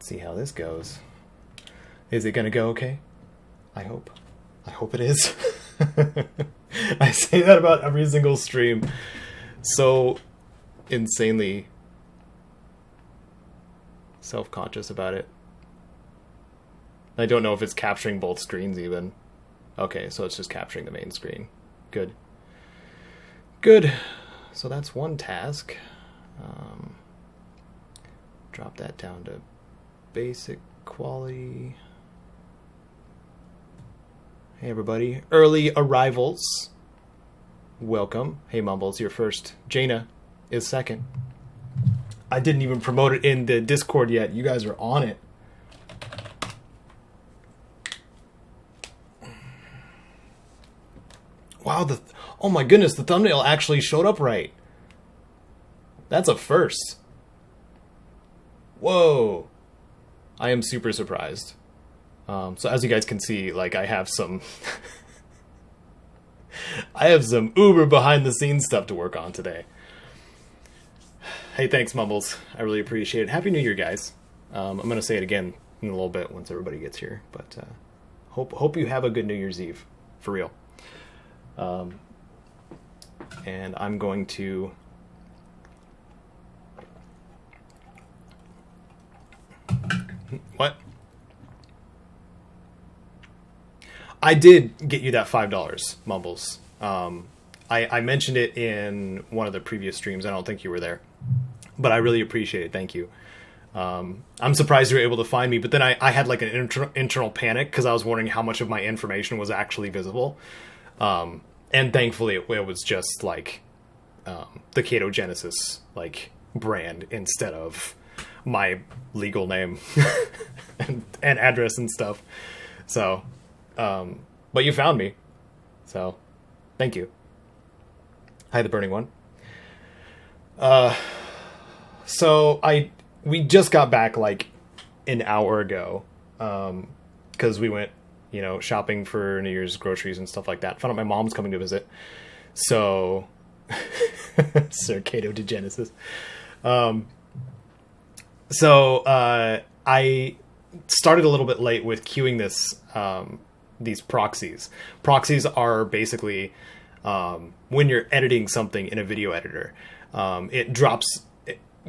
Let's see how this goes. Is it gonna go okay? I hope. I hope it is. I say that about every single stream. So insanely self-conscious about it. I don't know if it's capturing both screens even. Okay, so it's just capturing the main screen. Good. Good. So that's one task. Drop that down to basic quality. Hey everybody, early arrivals. Welcome. Hey Mumbles, you're first. Jaina is second. I didn't even promote it in the Discord yet. You guys are on it. Wow, oh my goodness, the thumbnail actually showed up right. That's a first. Whoa. I am super surprised. So as you guys can see, like I have some uber behind the scenes stuff to work on today. Hey, thanks Mumbles. I really appreciate it. Happy New Year, guys. I'm going to say it again in a little bit once everybody gets here, but hope you have a good New Year's Eve, for real. And I'm going to what? I did get you that $5, Mumbles. I mentioned it in one of the previous streams. I don't think you were there, but I really appreciate it. Thank you. I'm surprised you were able to find me, but then I had like an internal panic because I was wondering how much of my information was actually visible. And thankfully it was just like the Caedo Genesis like brand instead of my legal name and address and stuff. So, but you found me. So, thank you. Hi, the Burning One. So we just got back like an hour ago, because we went, shopping for New Year's groceries and stuff like that. Found out my mom's coming to visit. So, Sir Caedo de Genesis. So I started a little bit late with queuing these proxies. Proxies are basically when you're editing something in a video editor,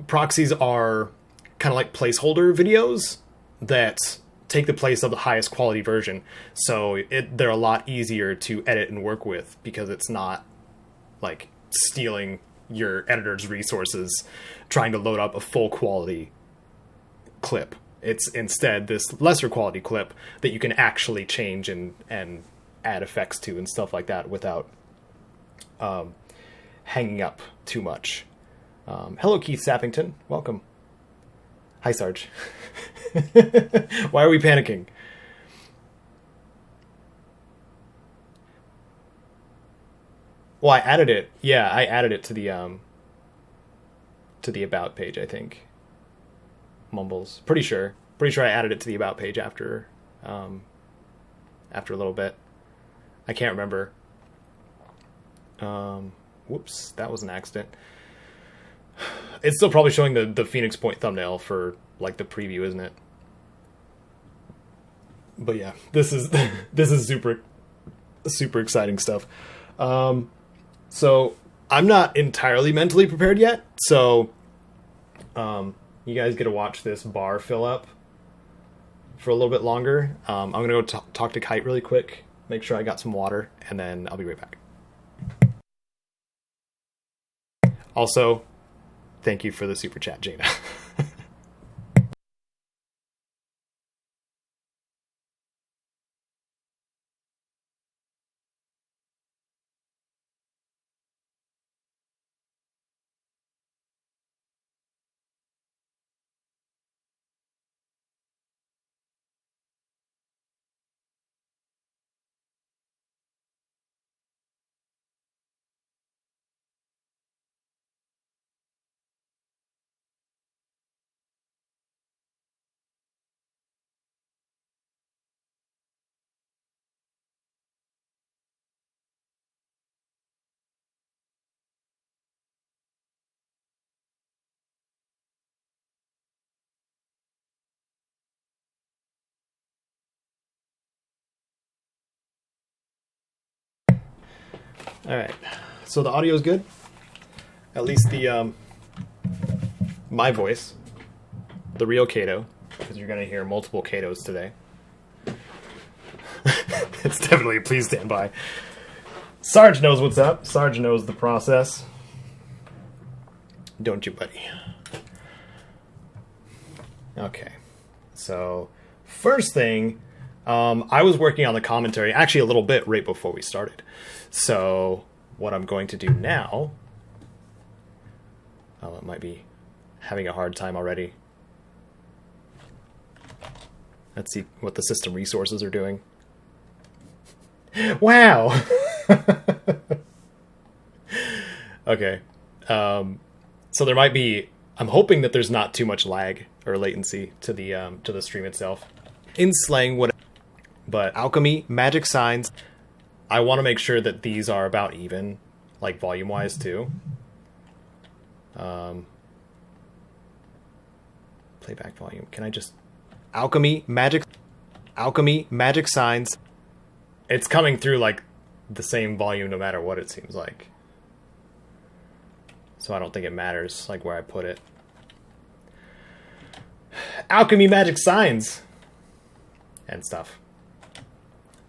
proxies are kind of like placeholder videos that take the place of the highest quality version. So they're a lot easier to edit and work with because it's not like stealing your editor's resources trying to load up a full quality clip. It's instead this lesser quality clip that you can actually change and add effects to and stuff like that without hanging up too much. Hello, Keith Sappington. Welcome. Hi, Sarge. Why are we panicking? Well, I added it. Yeah, I added it to the about page, I think. Mumbles. Pretty sure I added it to the about page after a little bit. I can't remember. Whoops, that was an accident. It's still probably showing the Phoenix Point thumbnail for like the preview, isn't it? But yeah, this is super exciting stuff. So I'm not entirely mentally prepared yet. So you guys get to watch this bar fill up for a little bit longer. I'm gonna go talk to Kite really quick, make sure I got some water, and then I'll be right back. Also, thank you for the super chat, Jaina. All right. So the audio is good. At least the my voice, the real Caedo, because you're gonna hear multiple Caedos today. It's definitely a please stand by. Sarge knows what's up. Sarge knows the process. Don't you, buddy? Okay. So first thing, I was working on the commentary actually a little bit right before we started. So what I'm going to do now, oh, it might be having a hard time already. Let's see what the system resources are doing. Wow. Okay. So there might be, I'm hoping that there's not too much lag or latency to the stream itself. In slang, what? But alchemy, magic signs, I want to make sure that these are about even, like volume-wise too. Playback volume. Can I just alchemy, magic signs. It's coming through like the same volume no matter what it seems like. So I don't think it matters like where I put it. Alchemy, magic signs and stuff.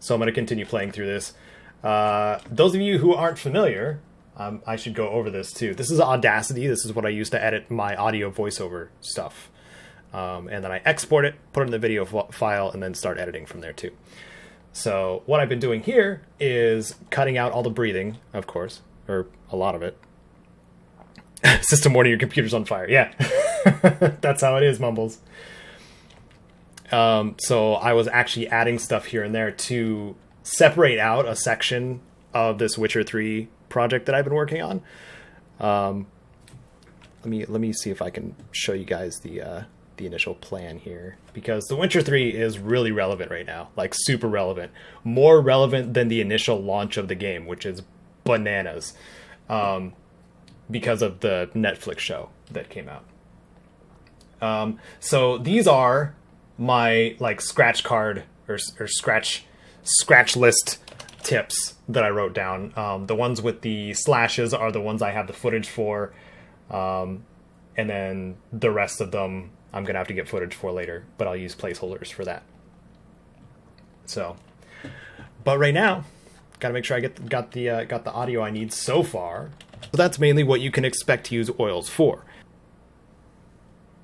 So I'm going to continue playing through this. Those of you who aren't familiar, I should go over this too. This is Audacity. This is what I use to edit my audio voiceover stuff. And then I export it, put it in the video file, and then start editing from there too. So what I've been doing here is cutting out all the breathing, of course, or a lot of it. System warning, your computer's on fire. Yeah, that's how it is, Mumbles. So I was actually adding stuff here and there to separate out a section of this Witcher 3 project that I've been working on. Let me see if I can show you guys the initial plan here, because the Witcher 3 is really relevant right now, like super relevant, more relevant than the initial launch of the game, which is bananas, because of the Netflix show that came out. So these are my like scratch card or scratch list tips that I wrote down. The ones with the slashes are the ones I have the footage for, and then the rest of them I'm gonna have to get footage for later, but I'll use placeholders for that. So, but right now, gotta make sure I got the audio I need so far. So that's mainly what you can expect to use oils for.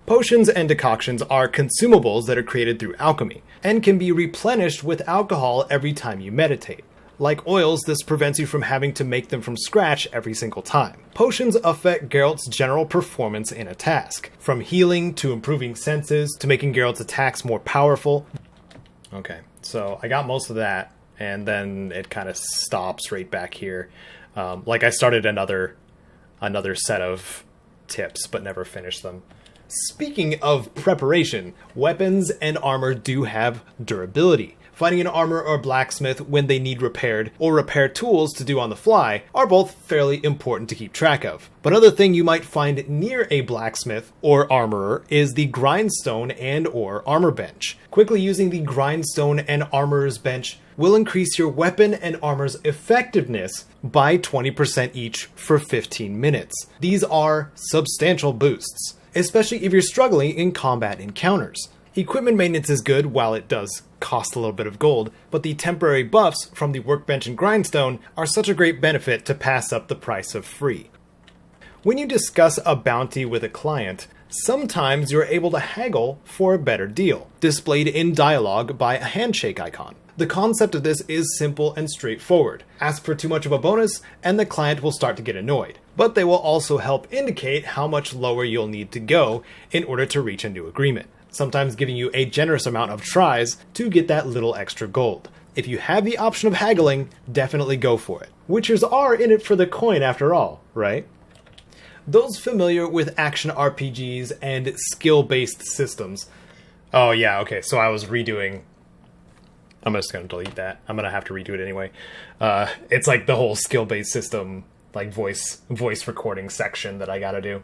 Potions and decoctions are consumables that are created through alchemy, and can be replenished with alcohol every time you meditate. Like oils, this prevents you from having to make them from scratch every single time. Potions affect Geralt's general performance in a task, from healing to improving senses to making Geralt's attacks more powerful. Okay, so I got most of that, and then it kind of stops right back here. Like I started another set of tips, but never finished them. Speaking of preparation, weapons and armor do have durability. Finding an armor or blacksmith when they need repaired, or repair tools to do on the fly, are both fairly important to keep track of. But another thing you might find near a blacksmith or armorer is the grindstone and or armor bench. Quickly using the grindstone and armorer's bench will increase your weapon and armor's effectiveness by 20% each for 15 minutes. These are substantial boosts, especially if you're struggling in combat encounters. Equipment maintenance is good while it does cost a little bit of gold, but the temporary buffs from the workbench and grindstone are such a great benefit to pass up the price of free. When you discuss a bounty with a client, sometimes you're able to haggle for a better deal, displayed in dialogue by a handshake icon. The concept of this is simple and straightforward. Ask for too much of a bonus, and the client will start to get annoyed. But they will also help indicate how much lower you'll need to go in order to reach a new agreement, sometimes giving you a generous amount of tries to get that little extra gold. If you have the option of haggling, definitely go for it. Witchers are in it for the coin after all, right? Those familiar with action RPGs and skill-based systems. Oh yeah, okay, so I was redoing... I'm just going to delete that. I'm going to have to redo it anyway. It's like the whole skill-based system, like voice recording section that I got to do.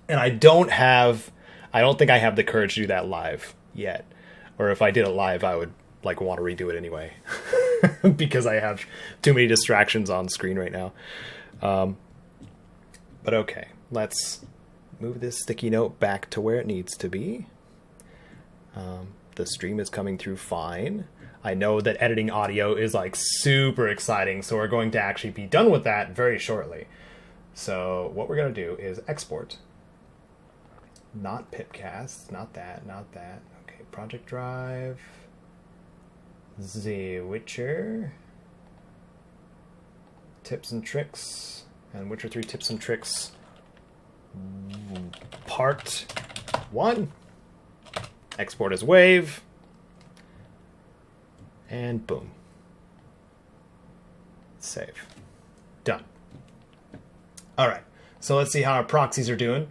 And I don't think I have the courage to do that live yet. Or if I did it live, I would like want to redo it anyway. because I have too many distractions on screen right now. But okay, let's move this sticky note back to where it needs to be. The stream is coming through fine. I know that editing audio is like super exciting, so we're going to actually be done with that very shortly. So what we're going to do is export. Not pipcast, not that. Okay, project drive. The Witcher. Tips and tricks. And Witcher 3 tips and tricks. Part 1. Export as wave. And boom. Save. Done. All right. So let's see how our proxies are doing.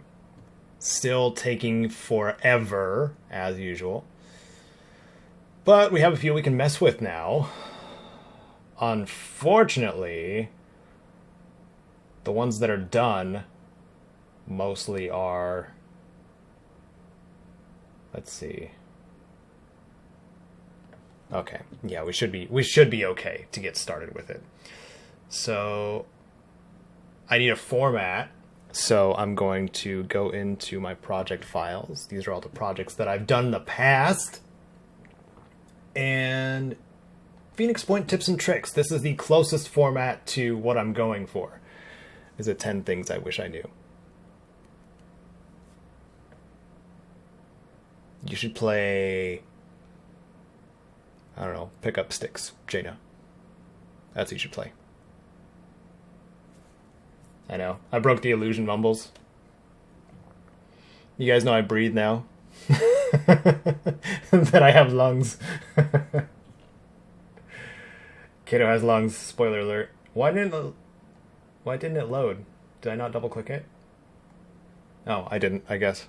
Still taking forever, as usual. But we have a few we can mess with now. Unfortunately, the ones that are done mostly are... Let's see. Okay. Yeah, we should be okay to get started with it. So I need a format. So I'm going to go into my project files. These are all the projects that I've done in the past. And Phoenix Point tips and tricks. This is the closest format to what I'm going for. Is it 10 things I wish I knew? You should play, I don't know, pick up sticks, Jaina. That's what you should play. I know. I broke the illusion, Mumbles. You guys know I breathe now. That I have lungs. Caedo has lungs, spoiler alert. Why didn't it load? Did I not double click it? Oh, I didn't, I guess.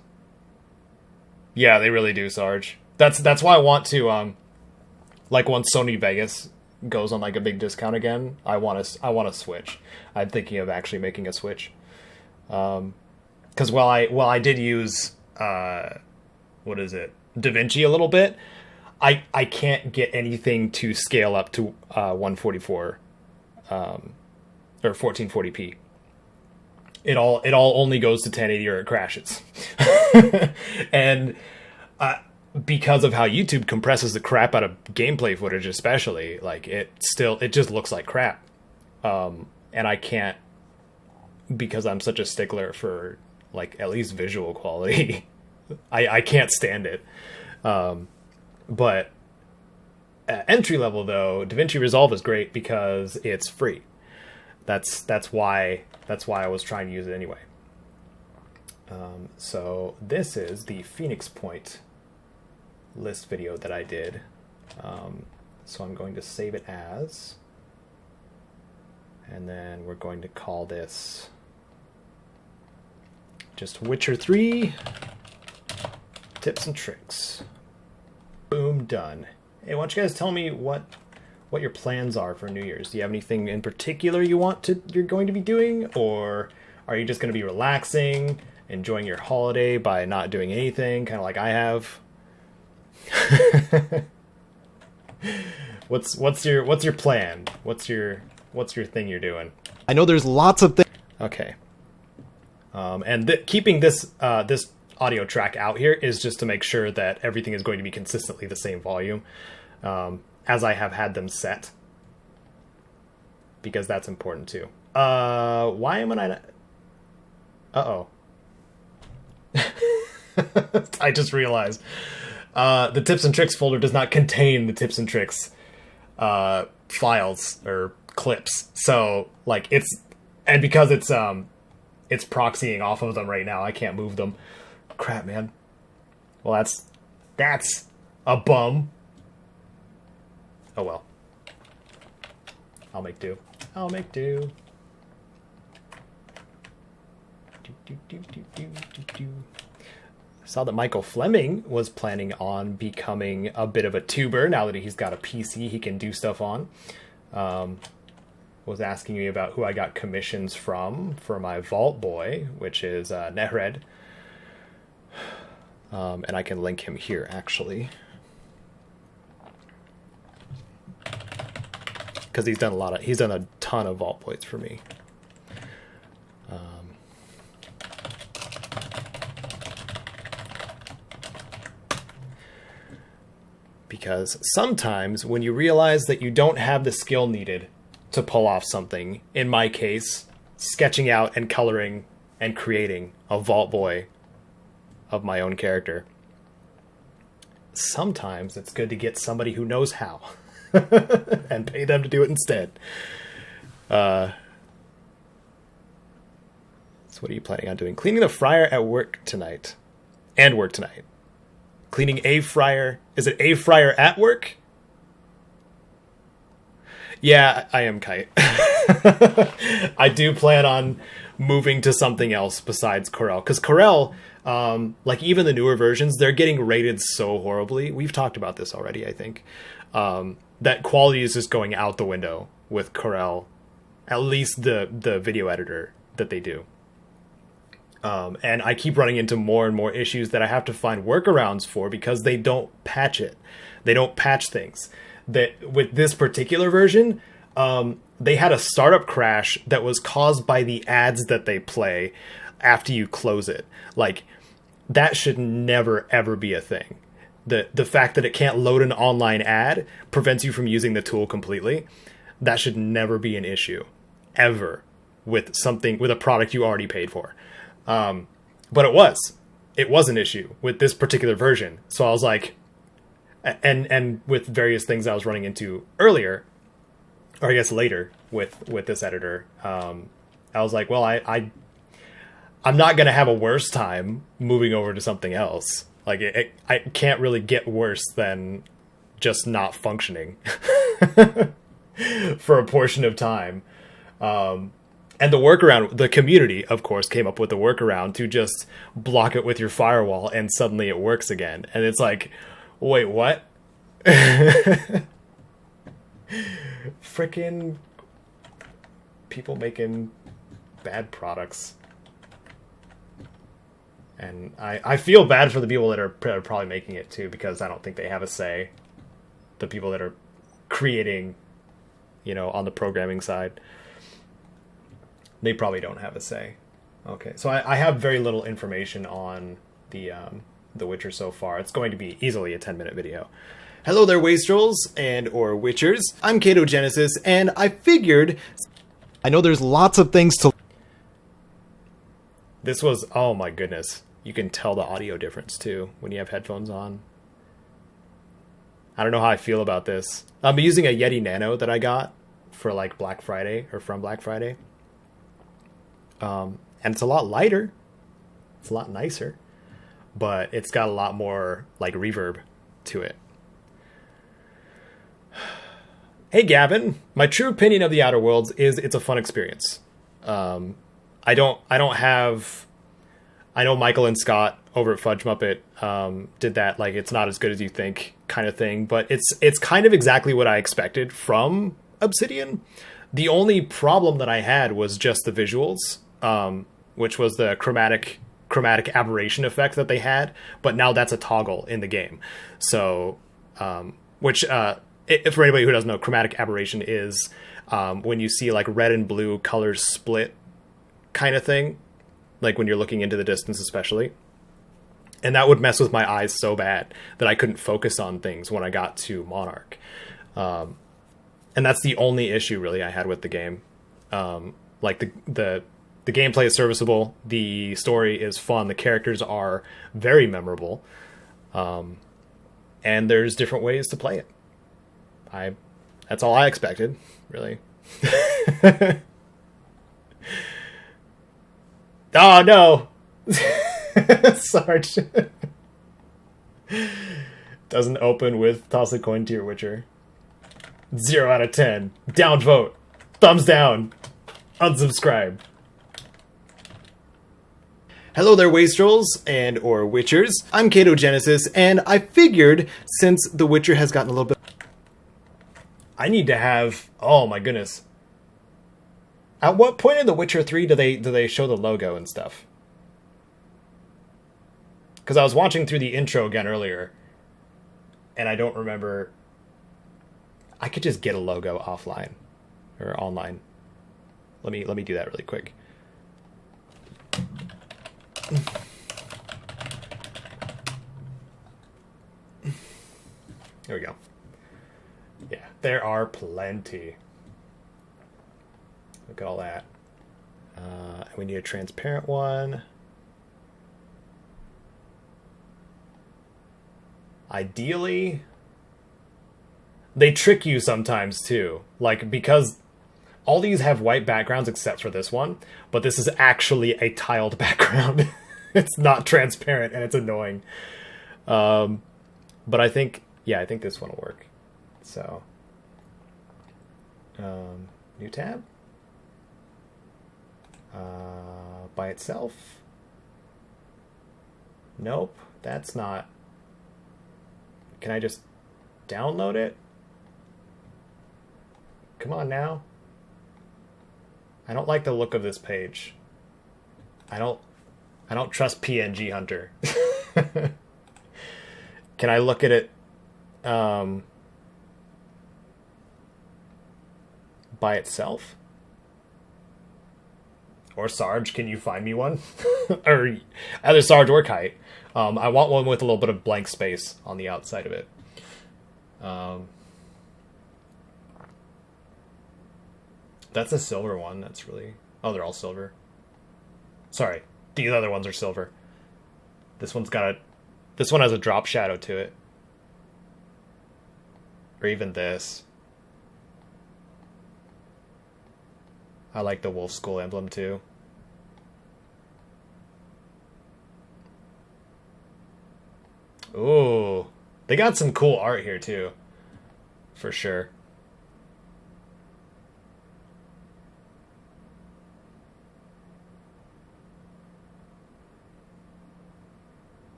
Yeah, they really do, Sarge. That's why I want to like once Sony Vegas goes on like a big discount again, I want to switch. I'm thinking of actually making a switch. Cuz while I did use what is it? DaVinci a little bit, I can't get anything to scale up to 144 or 1440p. It all only goes to 1080 or it crashes. And because of how YouTube compresses the crap out of gameplay footage, especially, like it just looks like crap. And I can't, because I'm such a stickler for like at least visual quality. I can't stand it. But at entry level though, DaVinci Resolve is great because it's free. That's why I was trying to use it anyway. So this is the Phoenix Point list video that I did. So I'm going to save it as, and then we're going to call this just Witcher 3 tips and tricks. Boom, done. Hey, why don't you guys tell me what your plans are for New Year's? Do you have anything in particular you're going to be doing, or are you just going to be relaxing, enjoying your holiday by not doing anything, kind of like I have? What's your plan? What's your thing you're doing? I know there's lots of things. Okay. And keeping this audio track out here is just to make sure that everything is going to be consistently the same volume, as I have had them set, because that's important too. Why am I not? Uh-oh. I just realized the tips and tricks folder does not contain the tips and tricks files or clips. So like because it's proxying off of them right now, I can't move them. Crap, man. Well, that's a bum. Oh well. I'll make do. Saw that Michael Fleming was planning on becoming a bit of a tuber now that he's got a PC he can do stuff on. Was asking me about who I got commissions from for my Vault Boy, which is Nered. And I can link him here, actually. because he's done a ton of vault points for me. Because sometimes when you realize that you don't have the skill needed to pull off something, in my case, sketching out and coloring and creating a vault boy of my own character, sometimes it's good to get somebody who knows how and pay them to do it instead. So what are you planning on doing? Cleaning the fryer at work tonight. And work tonight. Cleaning a fryer. Is it a fryer at work? Yeah, I am Kite. I do plan on moving to something else besides Corel. Because Corel, like even the newer versions, they're getting rated so horribly. We've talked about this already, I think. That quality is just going out the window with Corel. At least the video editor that they do. And I keep running into more and more issues that I have to find workarounds for because they don't patch it. They don't patch things. That with this particular version, they had a startup crash that was caused by the ads that they play after you close it. Like, that should never, ever be a thing. The fact that it can't load an online ad prevents you from using the tool completely. That should never be an issue, ever, with a product you already paid for. But it was an issue with this particular version. So I was like, and with various things I was running into earlier, or I guess later with this editor, I was like, well, I'm not going to have a worse time moving over to something else. Like I can't really get worse than just not functioning for a portion of time. And the workaround, the community, of course, came up with the workaround to just block it with your firewall and suddenly it works again. And it's like, wait, what? Frickin' people making bad products. And I feel bad for the people that are probably making it too, because I don't think they have a say. The people that are creating, on the programming side. They probably don't have a say. Okay, so I have very little information on the Witcher so far. It's going to be easily a 10-minute video. Hello there, Wastrels and or Witchers. I'm Caedo Genesis, and I figured... I know there's lots of things to... This was... Oh my goodness. You can tell the audio difference, too, when you have headphones on. I don't know how I feel about this. I'm using a Yeti Nano that I got for, like, Black Friday, or from Black Friday. And it's a lot lighter. It's a lot nicer. But it's got a lot more, like, reverb to it. Hey, Gavin. My true opinion of the Outer Worlds is it's a fun experience. I know Michael and Scott over at Fudge Muppet did that, like, it's not as good as you think kind of thing. But it's kind of exactly what I expected from Obsidian. The only problem that I had was just the visuals. Which was the chromatic aberration effect that they had, but now that's a toggle in the game. So, if for anybody who doesn't know, chromatic aberration is when you see like red and blue colors split kind of thing, like when you're looking into the distance especially. And that would mess with my eyes so bad that I couldn't focus on things when I got to Monarch. And that's the only issue really I had with the game. Like the gameplay is serviceable. The story is fun. The characters are very memorable. And there's different ways to play it. That's all I expected, really. Oh, no. Sarge. Doesn't open with toss a coin to your Witcher. 0 out of 10. Downvote. Thumbs down. Unsubscribe. Hello there, Wastrels and or Witchers. I'm Caedo Genesis, and I figured since The Witcher has gotten a little bit... I need to have... Oh my goodness. At what point in The Witcher 3 do they show the logo and stuff? Because I was watching through the intro again earlier, and I don't remember... I could just get a logo offline. or online. Let me do that really quick. Here we go. Yeah, there are plenty. Look at all that. We need a transparent one. Ideally, they trick you sometimes too. Like, because all these have white backgrounds except for this one, but this is actually a tiled background. It's not transparent and it's annoying. But I think, yeah, I think this one will work. So, new tab. By itself. Nope, that's not. Can I just download it? Come on now. I don't like the look of this page. I don't trust PNG Hunter. Can I look at it by itself? Or Sarge, can you find me one? Or either Sarge or Kite. I want one with a little bit of blank space on the outside of it. That's a silver one. That's really... Oh, they're all silver. Sorry. These other ones are silver. This one's got a... This one has a drop shadow to it. Or even this. I like the wolf skull emblem too. Ooh. They got some cool art here too. For sure.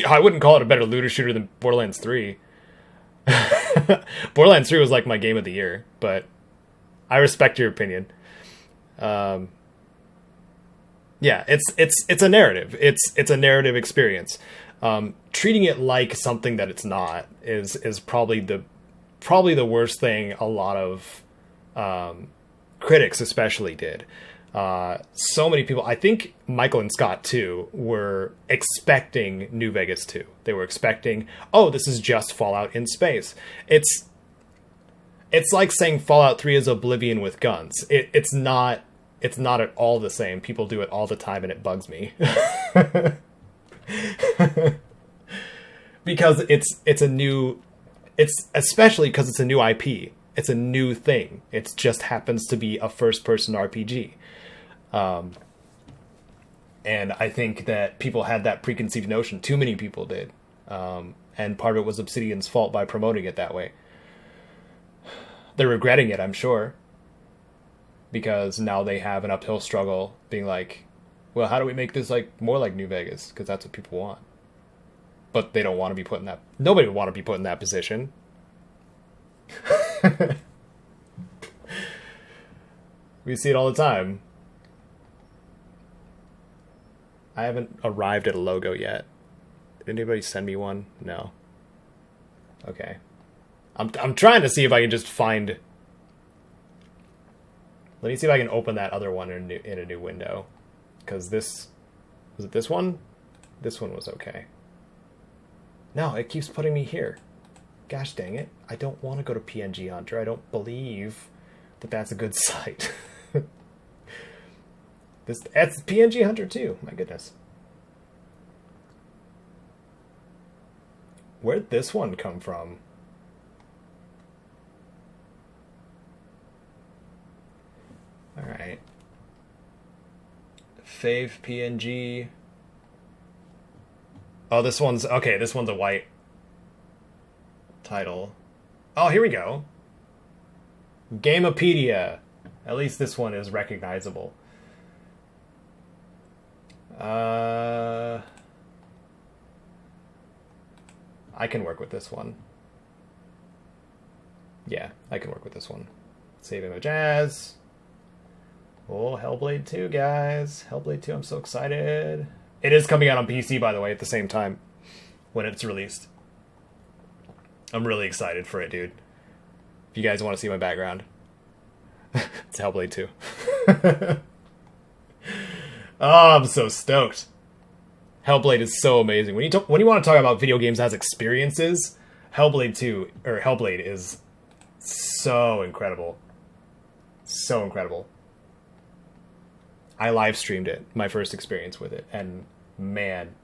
I wouldn't call it a better looter shooter than Borderlands 3. Borderlands 3 was like my game of the year, but I respect your opinion. Yeah, it's a narrative. It's a narrative experience. Treating it like something that it's not is probably the worst thing a lot of critics especially did. So many people, I think Michael and Scott too, were expecting New Vegas 2. They were expecting, oh, this is just Fallout in space. It's like saying Fallout 3 is Oblivion with guns. It's not at all the same. People do it all the time and it bugs me. Because it's especially because it's a new IP. It's a new thing. It just happens to be a first-person RPG. And I think that people had that preconceived notion. Too many people did. And part of it was Obsidian's fault by promoting it that way. They're regretting it, I'm sure. Because now they have an uphill struggle being like, well, how do we make this like more like New Vegas? Because that's what people want. But they don't want to be put in that... Nobody would want to be put in that position. We see it all the time. I haven't arrived at a logo yet. Did anybody send me one? No. Okay. I'm trying to see if I can just find... Let me see if I can open that other one in a new window. Because this... Was it this one? This one was okay. No, it keeps putting me here. Gosh dang it. I don't want to go to PNG Hunter. I don't believe that that's a good site. That's PNG Hunter too. My goodness. Where'd this one come from? Alright. Fave PNG. Oh, this one's... Okay, this one's a white title. Oh, here we go. Gamepedia. At least this one is recognizable. I can work with this one. Yeah, I can work with this one. Save image as. Oh, Hellblade 2, guys. Hellblade 2, I'm so excited. It is coming out on PC, by the way, at the same time when it's released. I'm really excited for it, dude. If you guys want to see my background. It's Hellblade 2. Oh, I'm so stoked. Hellblade is so amazing. When you want to talk about video games as experiences, Hellblade 2 or Hellblade is so incredible. So incredible. I live streamed it, my first experience with it, and man,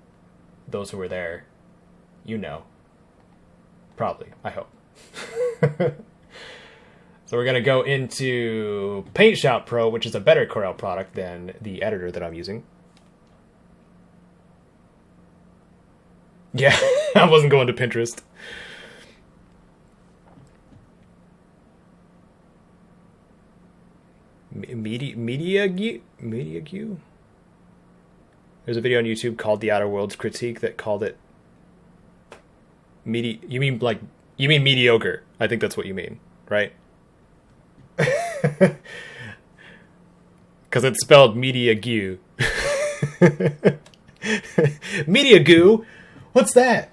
those who were there, you know. Probably, I hope. So we're going to go into PaintShop Pro, which is a better Corel product than the editor that I'm using. Yeah, I wasn't going to Pinterest. Media Q? There's a video on YouTube called The Outer Worlds Critique that called it You mean mediocre? I think that's what you mean, right? Because it's spelled Media Goo. Media Goo? What's that?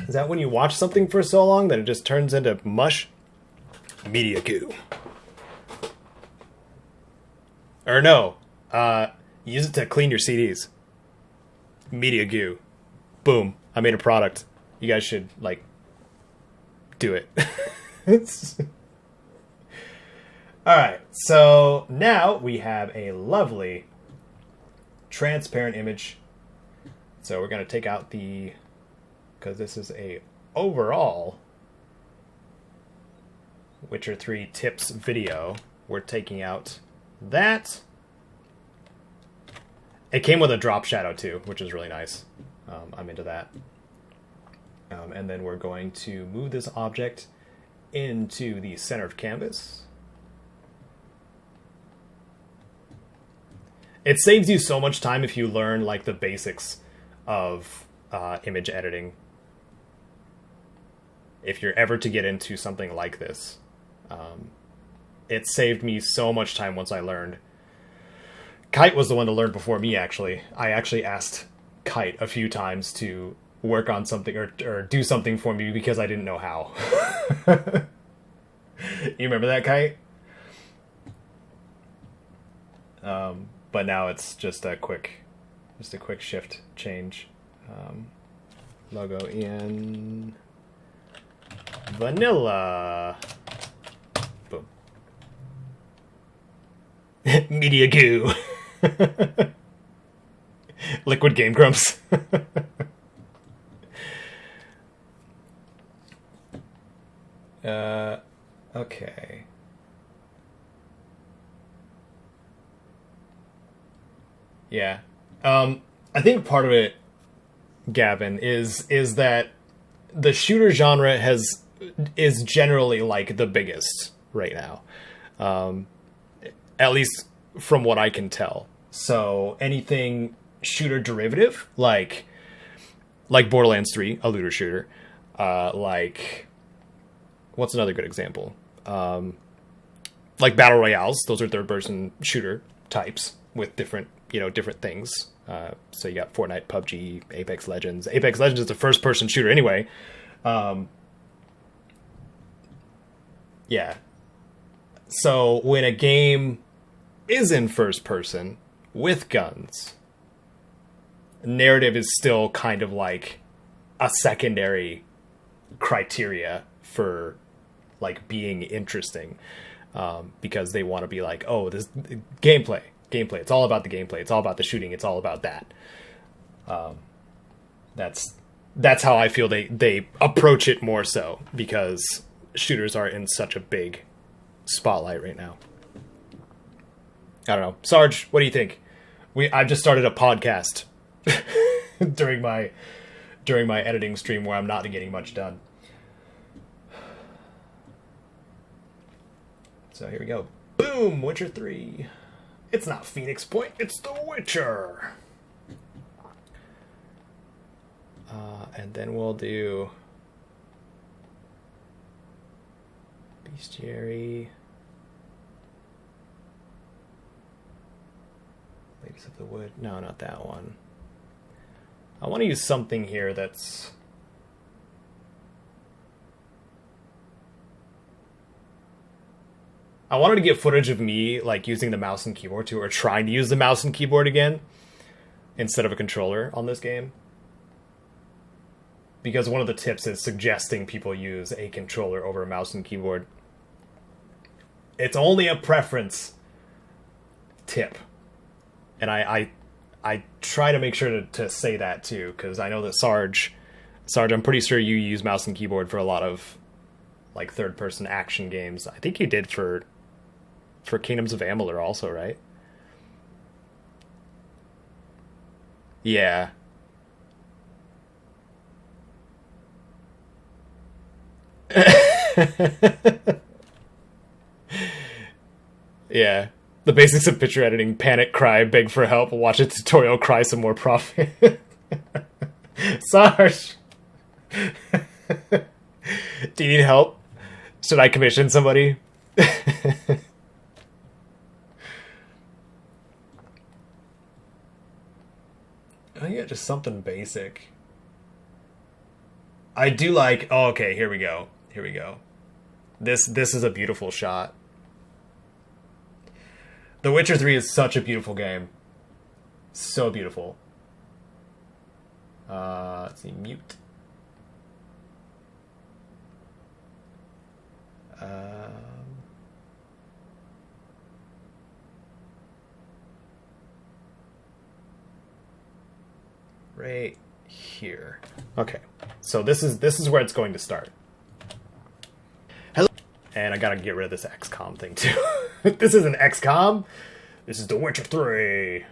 Is that when you watch something for so long that it just turns into mush? Media Goo. Or no. Use it to clean your CDs. Media Goo. Boom. I made a product. You guys should, do it. Alright, so now we have a lovely transparent image. So we're going to take out because this is a overall Witcher 3 tips video. We're taking out that. It came with a drop shadow too, which is really nice. I'm into that. And then we're going to move this object into the center of canvas. It saves you so much time if you learn the basics of image editing. If you're ever to get into something like this, it saved me so much time once I learned. Kite was the one to learn before me, actually. I actually asked Kite a few times to work on something or do something for me because I didn't know how. You remember that, Kite? But now it's just a quick shift change. Logo in vanilla. Boom. Media Goo. Liquid Game Grumps. Okay. Yeah. I think part of it, Gavin, is that the shooter genre is generally the biggest right now. At least from what I can tell. So anything shooter derivative, like Borderlands 3, a looter shooter, what's another good example? Battle Royales, those are third-person shooter types with different things. So you got Fortnite, PUBG, Apex Legends. Apex Legends is a first-person shooter anyway. Yeah. So when a game is in first person with guns, narrative is still kind of a secondary criteria for being interesting, because they want to be this gameplay. It's all about the gameplay. It's all about the shooting. It's all about that. That's how I feel they approach it more so, because shooters are in such a big spotlight right now. I don't know. Sarge, what do you think? I've just started a podcast during my editing stream where I'm not getting much done. So here we go. Boom! Witcher 3. It's not Phoenix Point, it's The Witcher. And then we'll do Bestiary. Ladies of the Wood. No, not that one. I want to use something here that's I wanted to get footage of me like using the mouse and keyboard or trying to use the mouse and keyboard again instead of a controller on this game. Because one of the tips is suggesting people use a controller over a mouse and keyboard. It's only a preference tip. And I try to make sure to say that too, because I know that Sarge, I'm pretty sure you use mouse and keyboard for a lot of like third-person action games. I think you did for Kingdoms of Amalur also, right? Yeah. Yeah. The basics of picture editing: panic, cry, beg for help, watch a tutorial, cry some more profit. Sarge! Do you need help? Should I commission somebody? Oh yeah, just something basic. I do like... Oh, okay, here we go. Here we go. This is a beautiful shot. The Witcher 3 is such a beautiful game. So beautiful. Let's see, mute. Right here. Okay, so this is where it's going to start. Hello, and I gotta get rid of this XCOM thing too. This isn't XCOM. This is The Witcher 3.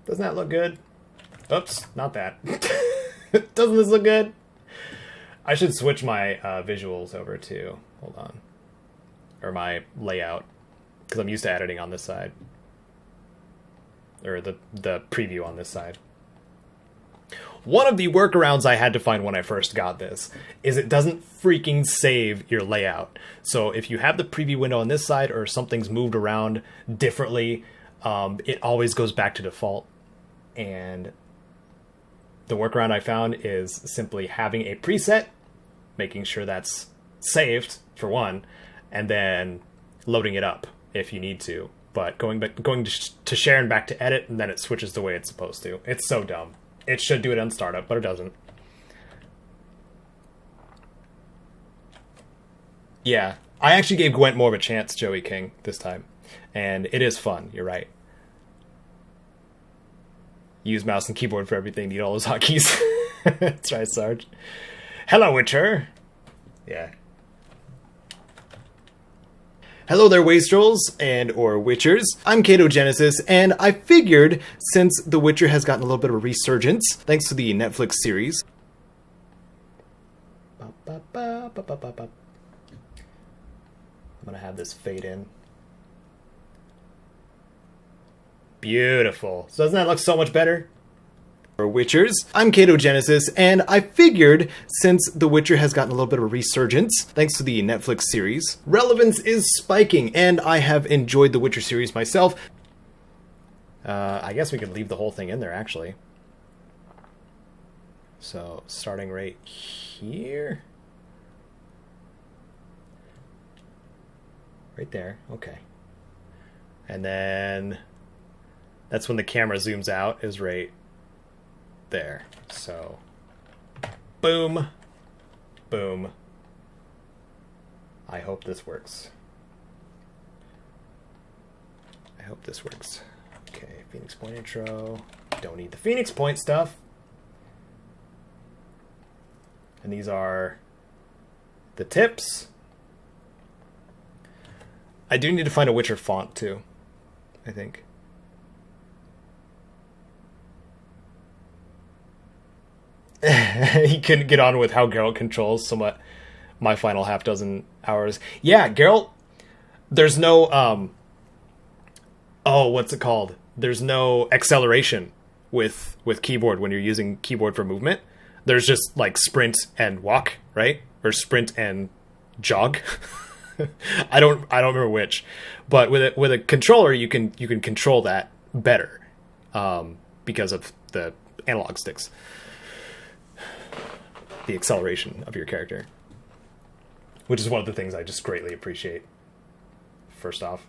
Doesn't that look good? Oops, not that. Doesn't this look good? I should switch my visuals over to, hold on, or my layout, because I'm used to editing on this side, or the preview on this side. One of the workarounds I had to find when I first got this is it doesn't freaking save your layout. So if you have the preview window on this side or something's moved around differently, it always goes back to default. And the workaround I found is simply having a preset, making sure that's saved for one, and then loading it up if you need to. But going to share and back to edit, and then it switches the way it's supposed to. It's so dumb. It should do it on startup, but it doesn't. Yeah, I actually gave Gwent more of a chance, Joey King, this time. And it is fun, you're right. Use mouse and keyboard for everything, need all those hotkeys. That's right, Sarge. Hello, Witcher. Yeah. Hello there, Wastrels and or Witchers. I'm Caedo Genesis, and I figured since The Witcher has gotten a little bit of a resurgence, thanks to the Netflix series. I'm gonna have this fade in. Beautiful. So doesn't that look so much better? For Witchers, I'm Caedo Genesis, and I figured since The Witcher has gotten a little bit of a resurgence, thanks to the Netflix series, relevance is spiking, and I have enjoyed The Witcher series myself. I guess we could leave the whole thing in there, actually. So, starting right here. Right there, okay. And then that's when the camera zooms out, is right there. So, boom, boom. I hope this works. I hope this works. Okay, Phoenix Point intro. Don't need the Phoenix Point stuff. And these are the tips. I do need to find a Witcher font too, I think. He couldn't get on with how Geralt controls somewhat my final half dozen hours. Yeah, Geralt, there's no what's it called? There's no acceleration with keyboard when you're using keyboard for movement. There's just like sprint and walk, right? Or sprint and jog. I don't remember which. But with a controller you can control that better because of the analog sticks. the acceleration of your character, which is one of the things I just greatly appreciate. First off.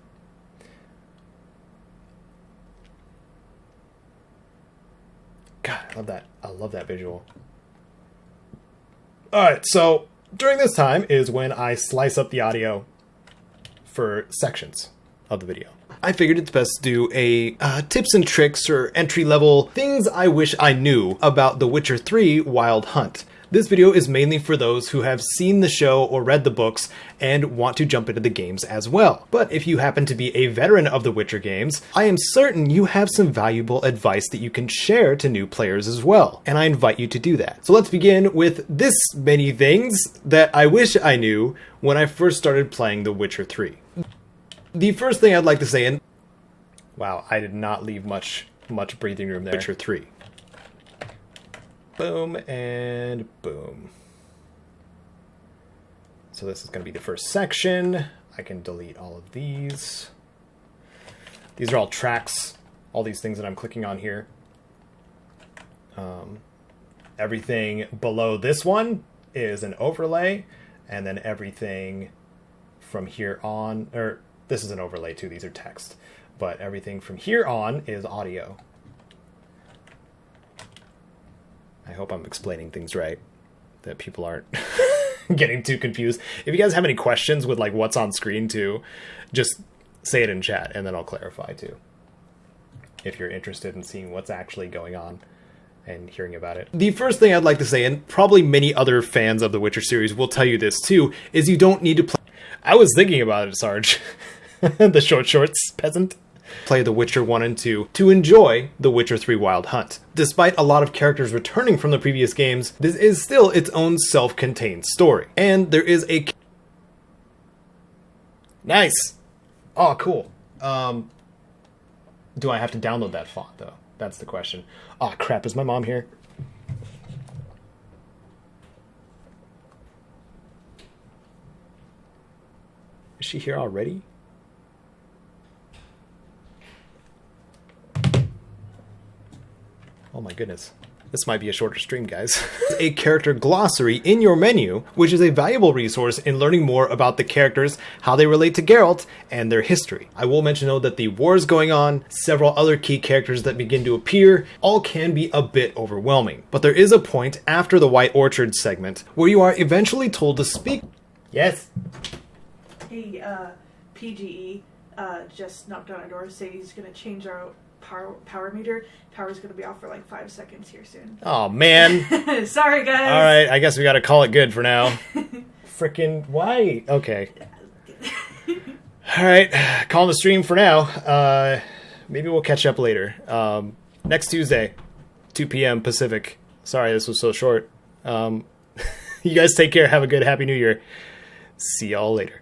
God, I love that. I love that visual. Alright, so during this time is when I slice up the audio for sections of the video. I figured it's best to do a tips and tricks or entry-level things I wish I knew about The Witcher 3 Wild Hunt. This video is mainly for those who have seen the show or read the books and want to jump into the games as well. But if you happen to be a veteran of the Witcher games, I am certain you have some valuable advice that you can share to new players as well, and I invite you to do that. So let's begin with this many things that I wish I knew when I first started playing The Witcher 3. The first thing I'd like to say, and wow, I did not leave much breathing room there. Witcher 3. Boom and boom. So this is going to be the first section. I can delete all of these. These are all tracks, all these things that I'm clicking on here. Everything below this one is an overlay, and then everything from here on, or this is an overlay too, these are text, but everything from here on is audio. I hope I'm explaining things right, that people aren't getting too confused. If you guys have any questions with like what's on screen too, just say it in chat and then I'll clarify too. If you're interested in seeing what's actually going on and hearing about it. The first thing I'd like to say, and probably many other fans of the Witcher series will tell you this too, is you don't need to play. I was thinking about it, Sarge. The shorts peasant. Play The Witcher 1 and 2 to enjoy The Witcher 3 Wild Hunt. Despite a lot of characters returning from the previous games, this is still its own self-contained story. And there is a... Nice! Oh, cool. Do I have to download that font, though? That's the question. Oh, crap. Is my mom here? Is she here already? Oh my goodness. This might be a shorter stream, guys. A character glossary in your menu, which is a valuable resource in learning more about the characters, how they relate to Geralt, and their history. I will mention though that the wars going on, several other key characters that begin to appear, all can be a bit overwhelming. But there is a point after the White Orchard segment where you are eventually told to speak. Yes? Hey, PGE just knocked on our door to say he's going to change our power meter. Power's going to be off for like 5 seconds here soon. Oh, man. Sorry, guys. All right, I guess we got to call it good for now. Frickin' why? Okay. All right, calling the stream for now. Maybe we'll catch up later. Next Tuesday, 2 p.m. Pacific. Sorry, this was so short. You guys take care. Have a good Happy New Year. See y'all later.